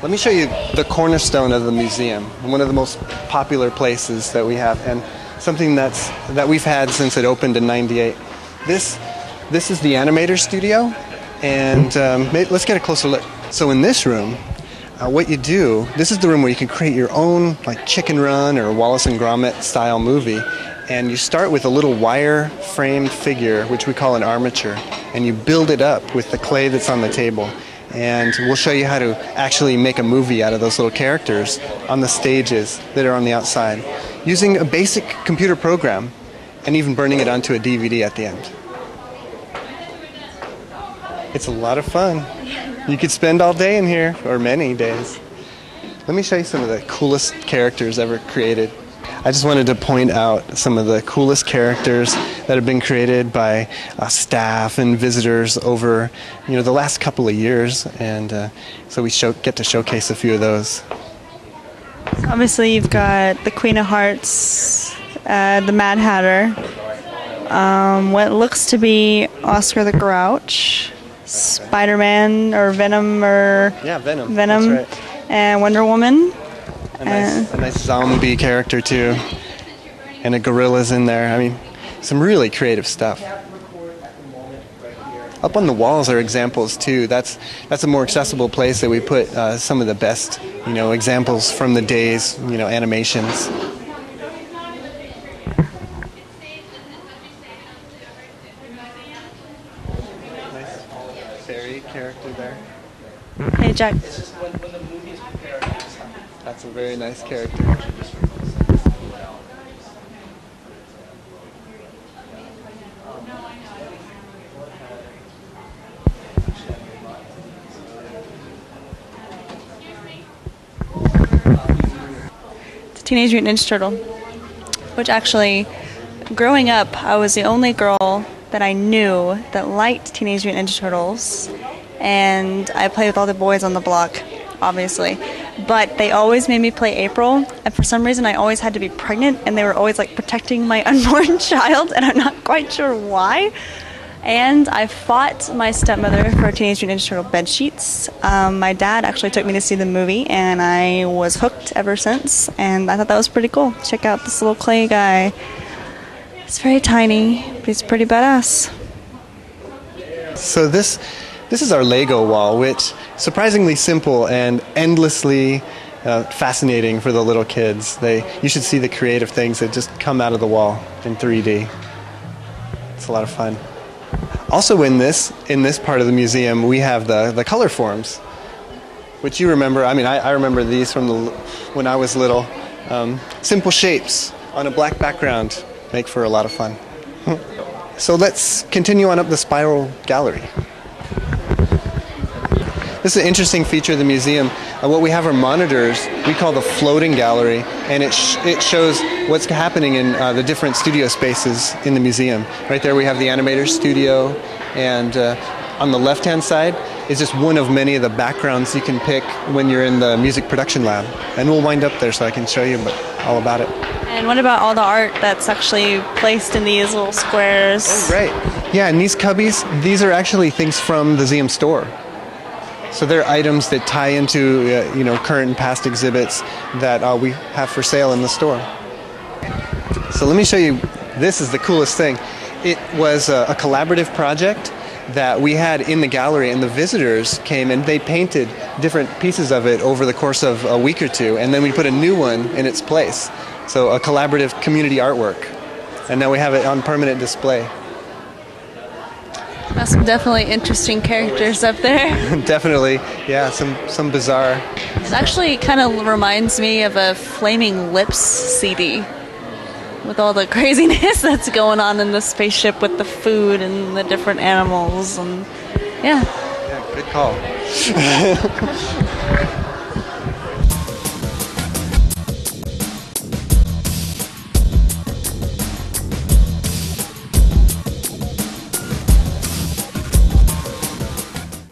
Let me show you the cornerstone of the museum, one of the most popular places that we have, and something that we've had since it opened in '98. This is the Animator Studio, and let's get a closer look. So in this room, what you do, this is the room where you can create your own like Chicken Run or Wallace and Gromit style movie, and you start with a little wire framed figure, which we call an armature, and you build it up with the clay that's on the table. And we'll show you how to actually make a movie out of those little characters on the stages that are on the outside, using a basic computer program and even burning it onto a DVD at the end. It's a lot of fun. You could spend all day in here, or many days. Let me show you some of the coolest characters ever created. I just wanted to point out some of the coolest characters that have been created by staff and visitors over, the last couple of years, and so we get to showcase a few of those. Obviously, you've got the Queen of Hearts, the Mad Hatter, what looks to be Oscar the Grouch, Spider-Man or Venom Venom. That's right. And Wonder Woman. A nice zombie character too, and a gorilla's in there. I mean, some really creative stuff. Up on the walls are examples too. That's a more accessible place that we put some of the best, examples from the day's, animations. Nice fairy character there. Hey, Jack. That's a very nice character. It's a Teenage Mutant Ninja Turtle, which actually, growing up, I was the only girl that I knew that liked Teenage Mutant Ninja Turtles, and I played with all the boys on the block, obviously. But they always made me play April, and for some reason I always had to be pregnant, and they were always like protecting my unborn child, and I'm not quite sure why. And I fought my stepmother for Teenage Mutant Ninja Turtle bed sheets. My dad actually took me to see the movie, and I was hooked ever since, and I thought that was pretty cool. Check out this little clay guy. He's very tiny, but he's pretty badass. So this is our Lego wall, which surprisingly simple and endlessly fascinating for the little kids. You should see the creative things that just come out of the wall in 3D. It's a lot of fun. Also in this part of the museum, we have the color forms, which you remember. I mean, I remember these from when I was little. Simple shapes on a black background make for a lot of fun. So let's continue on up the spiral gallery. This is an interesting feature of the museum. What we have are monitors we call the floating gallery, and it shows what's happening in the different studio spaces in the museum. Right there we have the Animator Studio, and on the left-hand side is just one of many of the backgrounds you can pick when you're in the music production lab. And we'll wind up there so I can show you all about it. And what about all the art that's actually placed in these little squares? Oh, right. Yeah, and these cubbies, these are actually things from the Zeum store. So they're items that tie into current and past exhibits that we have for sale in the store. So let me show you, this is the coolest thing. It was a collaborative project that we had in the gallery, and the visitors came and they painted different pieces of it over the course of a week or two, and then we put a new one in its place. So a collaborative community artwork. And now we have it on permanent display. That's some definitely interesting characters up there. Definitely, yeah, some bizarre. It actually kind of reminds me of a Flaming Lips CD with all the craziness that's going on in the spaceship with the food and the different animals, and yeah. Yeah, good call.